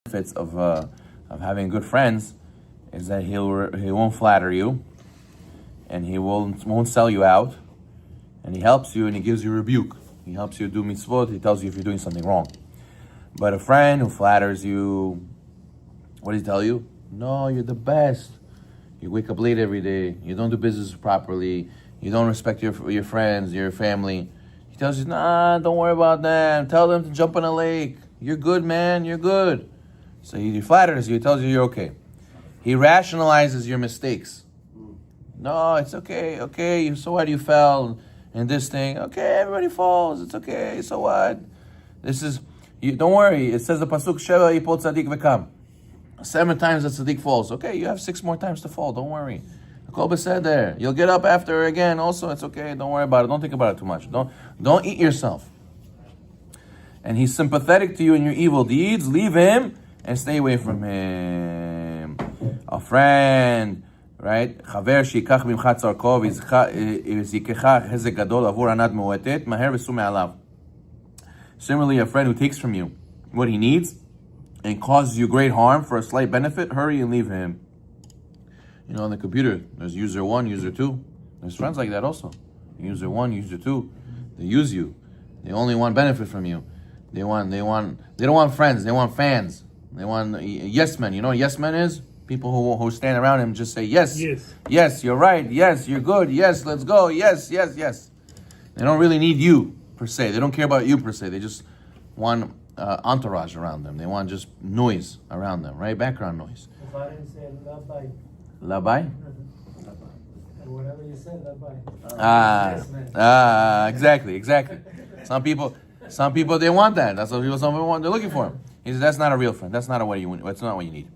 benefits of having good friends is that he won't flatter you, and he won't sell you out, and he helps you and he gives you rebuke. He helps you do mitzvot. He tells you if you're doing something wrong. But a friend who flatters you, what does he tell you? No, you're the best. You wake up late every day. You don't do business properly. You don't respect your friends, your family. He tells you, nah, don't worry about them. Tell them to jump in a lake. You're good, man. You're good. So he flatters you. He tells you you're okay. He rationalizes your mistakes. No, it's okay. Okay, so what? You fell in this thing. Okay, everybody falls. It's okay. So what? This is... don't worry. It says the pasuk Sheva Yipol Tzadik V'kam. 7 times the tzaddik falls. Okay, you have 6 more times to fall. Don't worry. Jacob said there. You'll get up after again. Also, it's okay. Don't worry about it. Don't think about it too much. Don't eat yourself. And he's sympathetic to you in your evil deeds. Leave him and stay away from him. A friend, right? חבר שיקח ממך צורכו ויזכך חזק גדול עבור ענת מועטת, מהר וסור מעליו. Similarly, a friend who takes from you what he needs and causes you great harm for a slight benefit, hurry and leave him. You know, on the computer, there's user 1, user 2. There's friends like that also. User 1, user 2. They use you. They only want benefit from you. They don't want friends, they want fans. They want yes men. You know what yes men is? People who stand around him and just say yes. Yes, you're right. Yes, you're good. Yes, let's go. Yes. They don't really need you per se. They don't care about you per se. They just want entourage around them. They want just noise around them, right? Background noise. If I didn't say labai. Labai? Whatever you said, labai. Exactly. Some people they want that. That's what people. Some people want. They're looking for him. He says that's not a real friend. That's not what you. That's not what you need.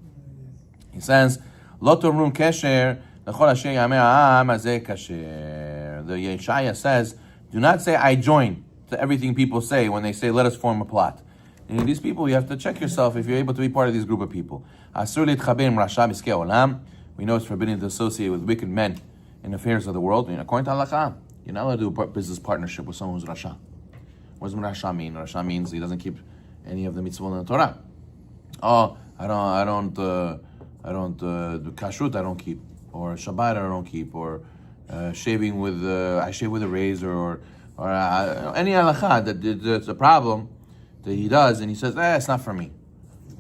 He says, "Lo tomrum kesher lechol asher yamer ha'am hazeh kasher." The Yeshaya says, "Do not say I join to everything people say when they say let us form a plot." And these people, you have to check yourself if you're able to be part of this group of people. Asur litchaber im rasha b'skei olam. We know it's forbidden to associate with wicked men in affairs of the world. And according to halakha, you're not allowed to do a business partnership with someone who's rasha. What does rasha mean? Rasha means he doesn't keep any of the mitzvot in the Torah. Oh, I don't do kashrut, I don't keep, or Shabbat I don't keep, or shaving with I shave with a razor, or any halakha that's a problem that he does, and he says, it's not for me.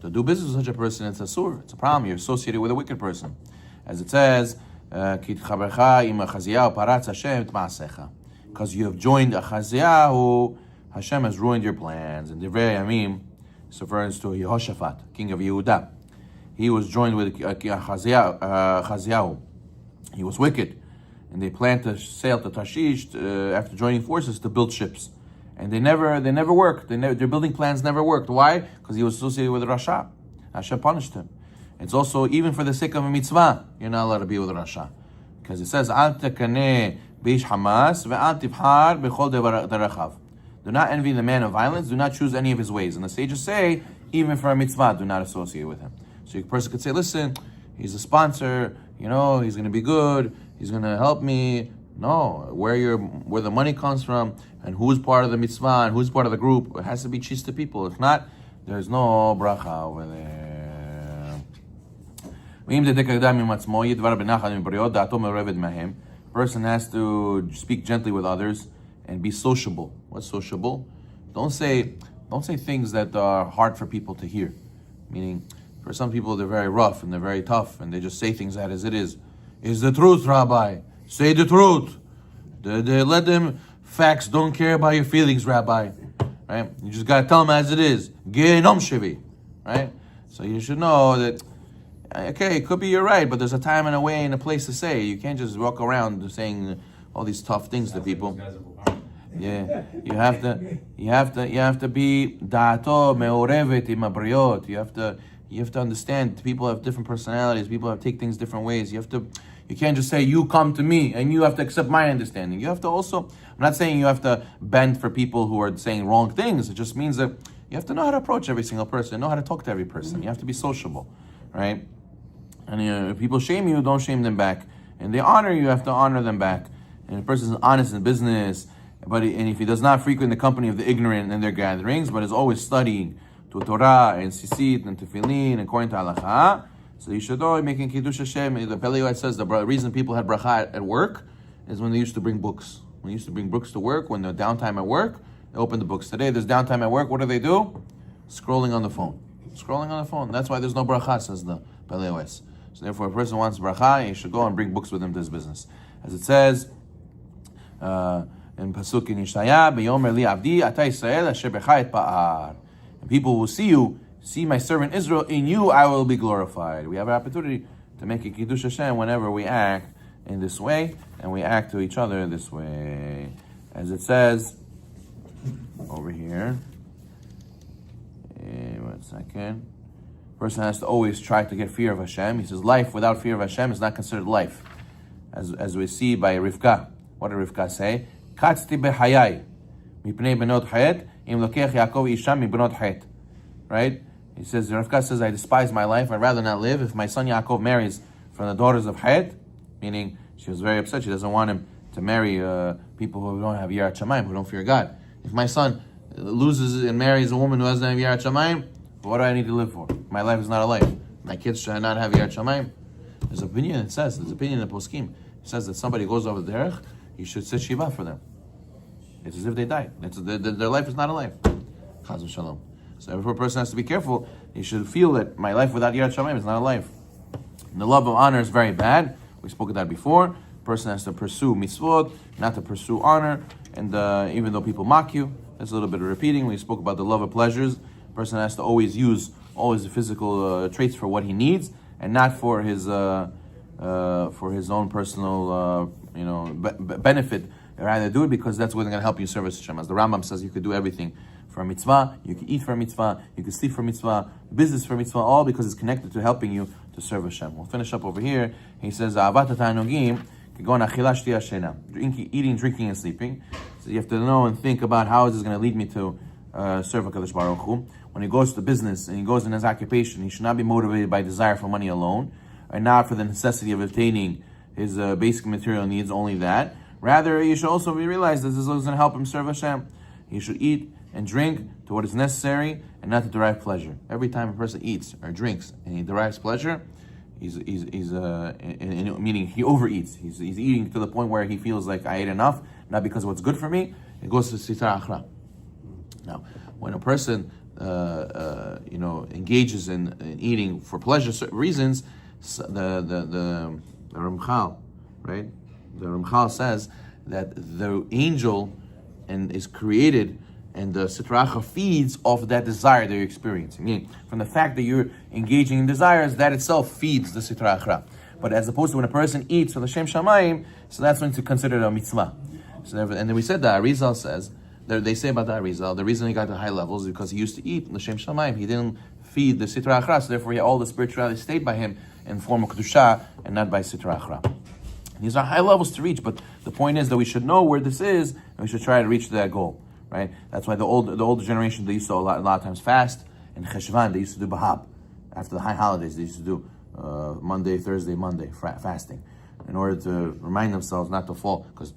To do business with such a person, it's asur. It's a problem. You're associated with a wicked person, as it says, because you have joined a Chaziyahu, Hashem has ruined your plans. And Divrei Yamim refers to Yehoshaphat, king of Yehuda. He was joined with Chaziyahu. He was wicked. And they planned to sail to Tarshish after joining forces to build ships. And they never worked. Their building plans never worked. Why? Because he was associated with Rasha. Hashem punished him. It's also, even for the sake of a mitzvah, you're not allowed to be with Rasha. Because it says, Al tekaneh beish Hamas ve'al tibhar b'chol derachav. Do not envy the man of violence. Do not choose any of his ways. And the sages say, even for a mitzvah, do not associate with him. So a person could say, listen, he's a sponsor, he's going to be good, he's going to help me. No, where the money comes from, and who's part of the mitzvah, and who's part of the group, it has to be chista people. If not, there's no bracha over there. Person has to speak gently with others and be sociable. What's sociable? Don't say things that are hard for people to hear. Meaning, for some people, they're very rough and they're very tough, and they just say things as it is. Is the truth, Rabbi? Say the truth. They let them. Facts don't care about your feelings, Rabbi. Right? You just gotta tell them as it is. Genom shevi. Right? So you should know that. Okay, it could be you're right, but there's a time and a way and a place to say. You can't just walk around saying all these tough things to people. Yeah, you have to be da'ato me'orevet im habriot. You have to understand people have different personalities. People take things different ways. You can't just say you come to me and you have to accept my understanding. You have to also. I'm not saying you have to bend for people who are saying wrong things. It just means that you have to know how to approach every single person, know how to talk to every person. You have to be sociable, right? And if people shame you, don't shame them back. And they honor you, have to honor them back. And if a person is honest in business, and if he does not frequent the company of the ignorant in their gatherings, but is always studying to Torah and Sisit and Tefillin according to Halacha. So you should know making Kiddush Hashem. The Pele Yoetz says the reason people had bracha at work is when they used to bring books. When they used to bring books to work, when they're downtime at work, they open the books. Today there's downtime at work. What do? Scrolling on the phone. Scrolling on the phone. That's why there's no bracha, says the Pele Yoetz. So therefore, if a person wants bracha, he should go and bring books with him to his business. As it says in Pasuk in Yeshaya, B'yomer li avdi ata Yisrael asher becha et pa'ar. And people will see my servant Israel, in you I will be glorified. We have an opportunity to make a Kiddush Hashem whenever we act in this way, and we act to each other this way. As it says over here, 1 second. Person has to always try to get fear of Hashem. He says life without fear of Hashem is not considered life. As we see by Rivka. What did Rivka say? Katzti behayai mipnei benot het im lokech Yaakov isham mibnot het. Right? He says, Rivka says, I despise my life. I'd rather not live if my son Yaakov marries from the daughters of Het, meaning she was very upset. She doesn't want him to marry people who don't have Yirat Shamayim, who don't fear God. If my son loses and marries a woman who doesn't have Yirat Shamayim, what do I need to live for? My life is not a life. My kids should not have Yirat Shamayim. There's opinion, it says, there's opinion in the Poskim. It says that somebody goes over the derech, you should sit Shiva for them. It's as if they died. Their life is not a life. Chaz v'shalom. So if a person has to be careful, he should feel that my life without Yirat Shamayim is not a life. And the love of honor is very bad. We spoke of that before. A person has to pursue mitzvot, not to pursue honor. And even though people mock you, that's a little bit of repeating. We spoke about the love of pleasures. A person has to always use all his physical traits for what he needs, and not for his own personal benefit. Or rather do it because that's what's going to help you service Hashem. As the Rambam says, you could do everything for a mitzvah, you can eat for a mitzvah, you can sleep for a mitzvah, business for a mitzvah, all because it's connected to helping you to serve Hashem. We'll finish up over here. He says, eating, drinking, and sleeping. So you have to know and think about how is this going to lead me to serve HaKadosh Baruch Hu. When he goes to business and he goes in his occupation, he should not be motivated by desire for money alone, and not for the necessity of obtaining his basic material needs, only that. Rather, you should also realize that this is going to help him serve Hashem. He should eat and drink to what is necessary and not to derive pleasure. Every time a person eats or drinks and he derives pleasure, he's meaning he overeats. He's eating to the point where he feels like I ate enough, not because of what's good for me. It goes to Sitra Achra. Now, when a person engages in eating for pleasure reasons, the Ramchal, right? The Ramchal says that the angel is created, and the Sitra Achra feeds off of that desire that you're experiencing. Meaning, from the fact that you're engaging in desires, that itself feeds the Sitra Achra. But as opposed to when a person eats for the Shem Shamayim, so that's when it's considered a mitzvah. So, and then we said that Arizal says, they say about the Arizal, the reason he got to high levels is because he used to eat the Shem Shamayim. He didn't feed the Sitra Achra, so therefore all the spirituality stayed by him in form of Kedusha and not by Sitra Achra. These are high levels to reach, but the point is that we should know where this is, and we should try to reach that goal. Right? That's why the older generation, they used to a lot of times fast. In Cheshvan, they used to do Bahab. After the high holidays, they used to do Monday, Thursday, Monday, fasting. In order to remind themselves not to fall. Because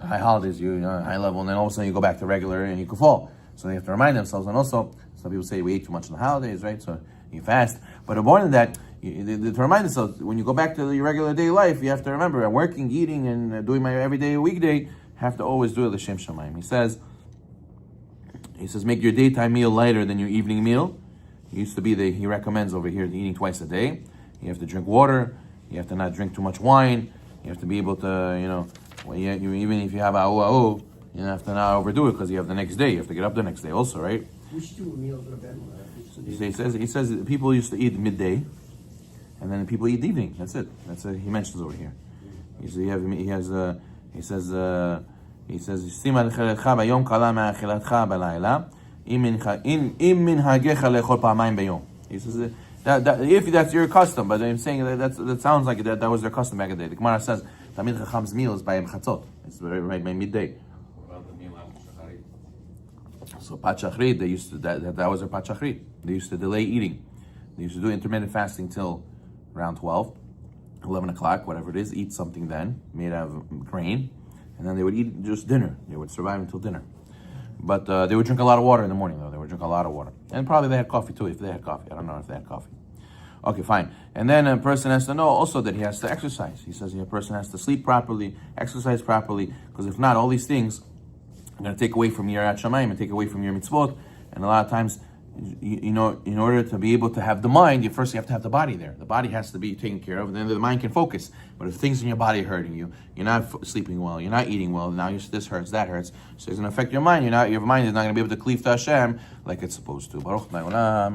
high holidays, you're high level, and then all of a sudden you go back to regular and you can fall. So they have to remind themselves. And also, some people say we ate too much on the holidays, right? So you fast. But more than that, to remind themselves, when you go back to your regular day life, you have to remember, I'm working, eating, and doing my everyday weekday, have to always do the Shem Shamayim. He says, make your daytime meal lighter than your evening meal. He recommends over here eating twice a day. You have to drink water. You have to not drink too much wine. You have to be able to, even if you have a'u, you have to not overdo it because you have the next day. You have to get up the next day also, right? We should do a meal for the bed. He says people used to eat midday, and then people eat the evening. That's it. He mentions over here. He says, "Sima lecheletcha bayom kala me'achilatcha balayla, im minhagecha lechol pa'amayim bayom." He says that if that's your custom, but I'm saying that sounds like that was their custom back in the day. The Gemara says Talmid Chacham's meal is by chatzot. It's right by midday. What about the meal after shacharit? So Pat Shachrit, they used to that was their Pat Shachrit. They used to delay eating. They used to do intermittent fasting till around 12, 11 o'clock, whatever it is. Eat something then made out of grain. And then they would eat just dinner. They would survive until dinner. But they would drink a lot of water in the morning, though. They would drink a lot of water. And probably they had coffee, too, if they had coffee. I don't know if they had coffee. Okay, fine. And then a person has to know also that he has to exercise. He says a person has to sleep properly, exercise properly, because if not, all these things are going to take away from your Yirat Shamayim and take away from your mitzvot. And a lot of times, you know, in order to be able to have the mind, you have to have the body there. The body has to be taken care of, and then the mind can focus. But if things in your body are hurting you, you're not sleeping well, you're not eating well, now this hurts, that hurts, so it's going to affect your mind. Your mind is not going to be able to cleave to Hashem like it's supposed to. Baruch Adonai Olam.